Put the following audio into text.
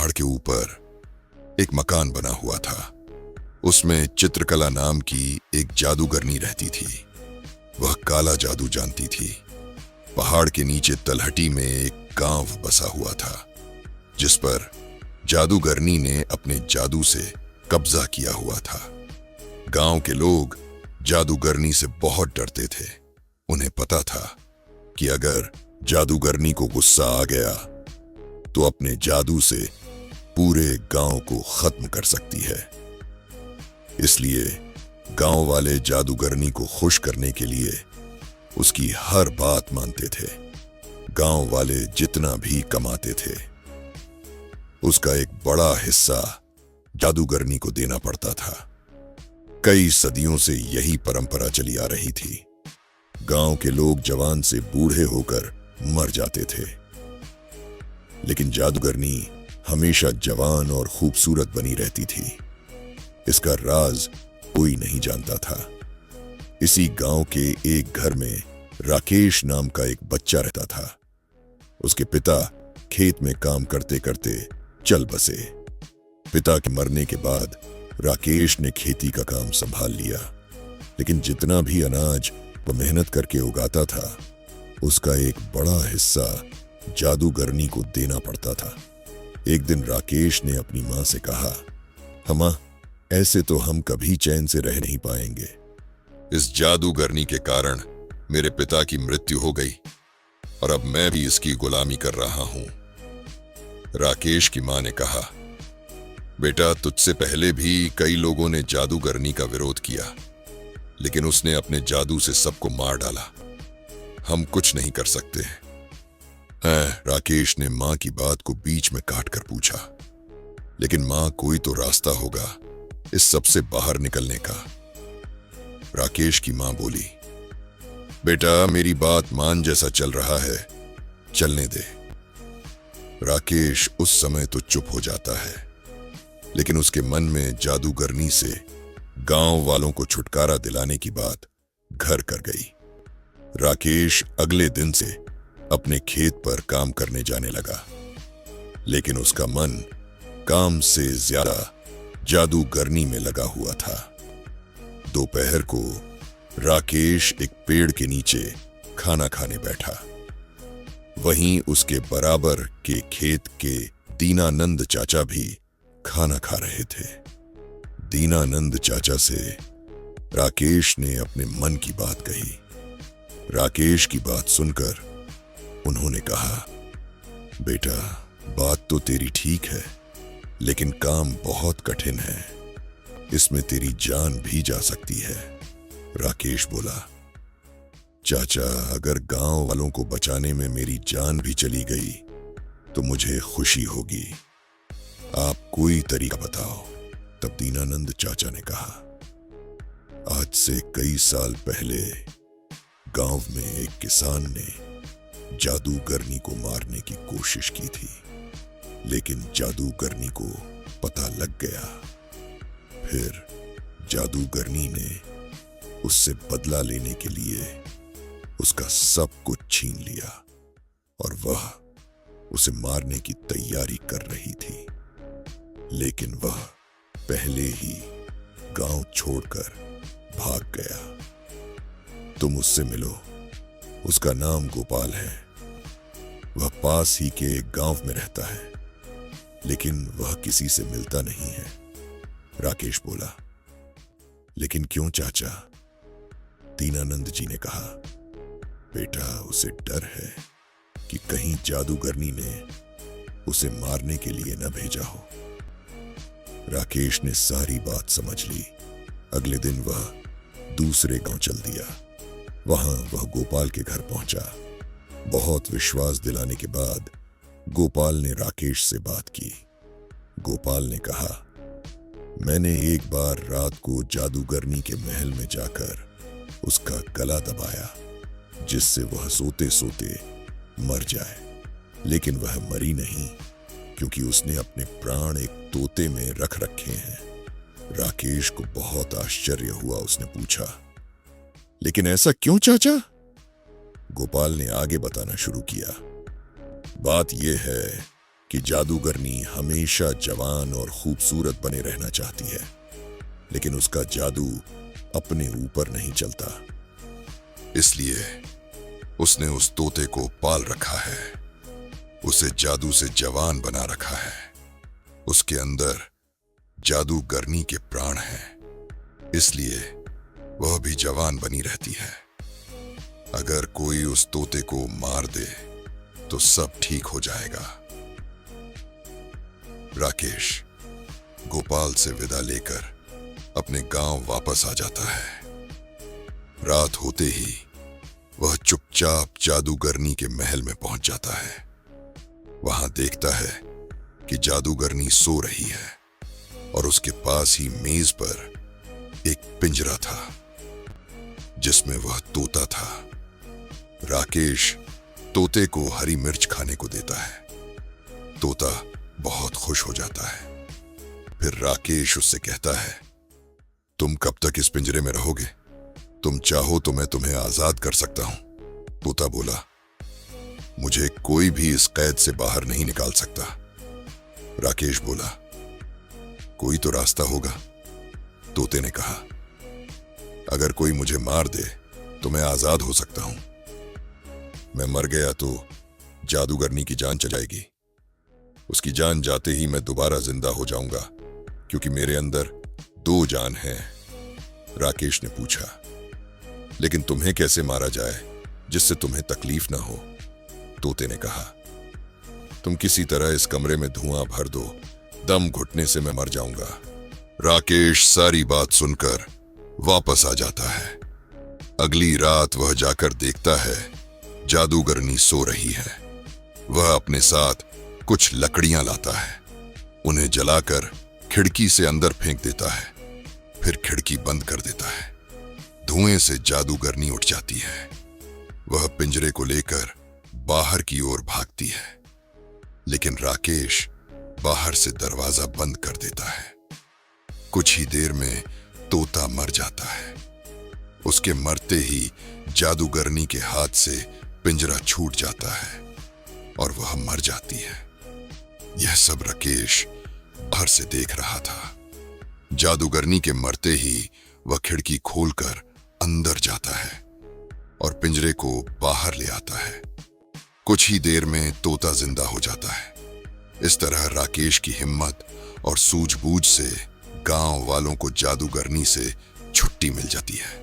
पहाड़ के ऊपर एक मकान बना हुआ था। उसमें चित्रकला नाम की एक जादूगरनी रहती थी। वह काला जादू जानती थी। पहाड़ के नीचे तलहटी में एक गांव बसा हुआ था, जिस पर जादूगरनी ने अपने जादू से कब्जा किया हुआ था। गांव के लोग जादूगरनी से बहुत डरते थे। उन्हें पता था कि अगर जादूगरनी को गुस्सा आ गया तो अपने जादू से पूरे गांव को खत्म कर सकती है। इसलिए गांव वाले जादूगरनी को खुश करने के लिए उसकी हर बात मानते थे। गांव वाले जितना भी कमाते थे, उसका एक बड़ा हिस्सा जादूगरनी को देना पड़ता था। कई सदियों से यही परंपरा चली आ रही थी। गांव के लोग जवान से बूढ़े होकर मर जाते थे, लेकिन जादूगरनी हमेशा जवान और खूबसूरत बनी रहती थी। इसका राज कोई नहीं जानता था। इसी गांव के एक घर में राकेश नाम का एक बच्चा रहता था। उसके पिता खेत में काम करते करते चल बसे। पिता के मरने के बाद राकेश ने खेती का काम संभाल लिया, लेकिन जितना भी अनाज वह मेहनत करके उगाता था, उसका एक बड़ा हिस्सा जादूगरनी को देना पड़ता था। एक दिन राकेश ने अपनी मां से कहा, "अम्मा, ऐसे तो हम कभी चैन से रह नहीं पाएंगे। इस जादूगरनी के कारण मेरे पिता की मृत्यु हो गई और अब मैं भी इसकी गुलामी कर रहा हूं।" राकेश की मां ने कहा, "बेटा, तुझसे पहले भी कई लोगों ने जादूगरनी का विरोध किया, लेकिन उसने अपने जादू से सबको मार डाला। हम कुछ नहीं कर सकते हैं।" राकेश ने मां की बात को बीच में काटकर पूछा, "लेकिन मां, कोई तो रास्ता होगा इस सबसे बाहर निकलने का?" राकेश की मां बोली, "बेटा, मेरी बात मान, जैसा चल रहा है चलने दे।" राकेश उस समय तो चुप हो जाता है, लेकिन उसके मन में जादूगरनी से गांव वालों को छुटकारा दिलाने की बात घर कर गई। राकेश अगले दिन से अपने खेत पर काम करने जाने लगा, लेकिन उसका मन काम से ज्यादा जादूगरनी में लगा हुआ था। दोपहर को राकेश एक पेड़ के नीचे खाना खाने बैठा। वहीं उसके बराबर के खेत के दीनानंद चाचा भी खाना खा रहे थे। दीनानंद चाचा से राकेश ने अपने मन की बात कही। राकेश की बात सुनकर उन्होंने कहा, "बेटा, बात तो तेरी ठीक है, लेकिन काम बहुत कठिन है। इसमें तेरी जान भी जा सकती है।" राकेश बोला, "चाचा, अगर गांव वालों को बचाने में मेरी जान भी चली गई तो मुझे खुशी होगी। आप कोई तरीका बताओ।" तब दीनानंद चाचा ने कहा, "आज से कई साल पहले गांव में एक किसान ने जादूगरनी को मारने की कोशिश की थी, लेकिन जादूगरनी को पता लग गया। फिर जादूगरनी ने उससे बदला लेने के लिए उसका सब कुछ छीन लिया और वह उसे मारने की तैयारी कर रही थी, लेकिन वह पहले ही गांव छोड़कर भाग गया। तुम उससे मिलो। उसका नाम गोपाल है। वह पास ही के एक गांव में रहता है, लेकिन वह किसी से मिलता नहीं है।" राकेश बोला, "लेकिन क्यों चाचा?" दीनानंद जी ने कहा, "बेटा, उसे डर है कि कहीं जादूगरनी ने उसे मारने के लिए न भेजा हो।" राकेश ने सारी बात समझ ली। अगले दिन वह दूसरे गांव चल दिया। वहां वह गोपाल के घर पहुंचा। बहुत विश्वास दिलाने के बाद गोपाल ने राकेश से बात की। गोपाल ने कहा, "मैंने एक बार रात को जादूगरनी के महल में जाकर उसका गला दबाया, जिससे वह सोते सोते मर जाए, लेकिन वह मरी नहीं, क्योंकि उसने अपने प्राण एक तोते में रख रखे हैं।" राकेश को बहुत आश्चर्य हुआ। उसने पूछा, "लेकिन ऐसा क्यों चाचा?" गोपाल ने आगे बताना शुरू किया, "बात यह है कि जादूगरनी हमेशा जवान और खूबसूरत बने रहना चाहती है, लेकिन उसका जादू अपने ऊपर नहीं चलता। इसलिए उसने उस तोते को पाल रखा है, उसे जादू से जवान बना रखा है। उसके अंदर जादूगरनी के प्राण हैं, इसलिए वह भी जवान बनी रहती है। अगर कोई उस तोते को मार दे तो सब ठीक हो जाएगा। राकेश गोपाल से विदा लेकर अपने गांव वापस आ जाता है। रात होते ही वह चुपचाप जादूगरनी के महल में पहुंच जाता है। वहां देखता है कि जादूगरनी सो रही है और उसके पास ही मेज पर एक पिंजरा था जिसमें वह तोता था। राकेश तोते को हरी मिर्च खाने को देता है। तोता बहुत खुश हो जाता है। फिर राकेश उससे कहता है, तुम कब तक इस पिंजरे में रहोगे? तुम चाहो तो मैं तुम्हें आजाद कर सकता हूं। तोता बोला, मुझे कोई भी इस कैद से बाहर नहीं निकाल सकता। राकेश बोला, कोई तो रास्ता होगा। तोते ने कहा, अगर कोई मुझे मार दे तो मैं आजाद हो सकता हूं। मैं मर गया तो जादूगरनी की जान चली जाएगी। उसकी जान जाते ही मैं दोबारा जिंदा हो जाऊंगा, क्योंकि मेरे अंदर 2 जान हैं। राकेश ने पूछा, लेकिन तुम्हें कैसे मारा जाए जिससे तुम्हें तकलीफ ना हो? तोते ने कहा, तुम किसी तरह इस कमरे में धुआं भर दो, दम घुटने से मैं मर जाऊंगा। राकेश सारी बात सुनकर वापस आ जाता है। अगली रात वह जाकर देखता है जादूगरनी सो रही है। वह अपने साथ कुछ लकड़ियां लाता है, उन्हें जलाकर खिड़की से अंदर फेंक देता है, फिर खिड़की बंद कर देता है। धुएं से जादूगरनी उठ जाती है। वह पिंजरे को लेकर बाहर की ओर भागती है, लेकिन राकेश बाहर से दरवाजा बंद कर देता है। कुछ ही देर में तोता मर जाता है। उसके मरते ही जादूगरनी के हाथ से पिंजरा छूट जाता है और वह मर जाती है। यह सब राकेश बाहर से देख रहा था। जादूगरनी के मरते ही वह खिड़की खोलकर अंदर जाता है और पिंजरे को बाहर ले आता है। कुछ ही देर में तोता जिंदा हो जाता है। इस तरह राकेश की हिम्मत और सूझबूझ से गांव वालों को जादूगरनी से छुट्टी मिल जाती है।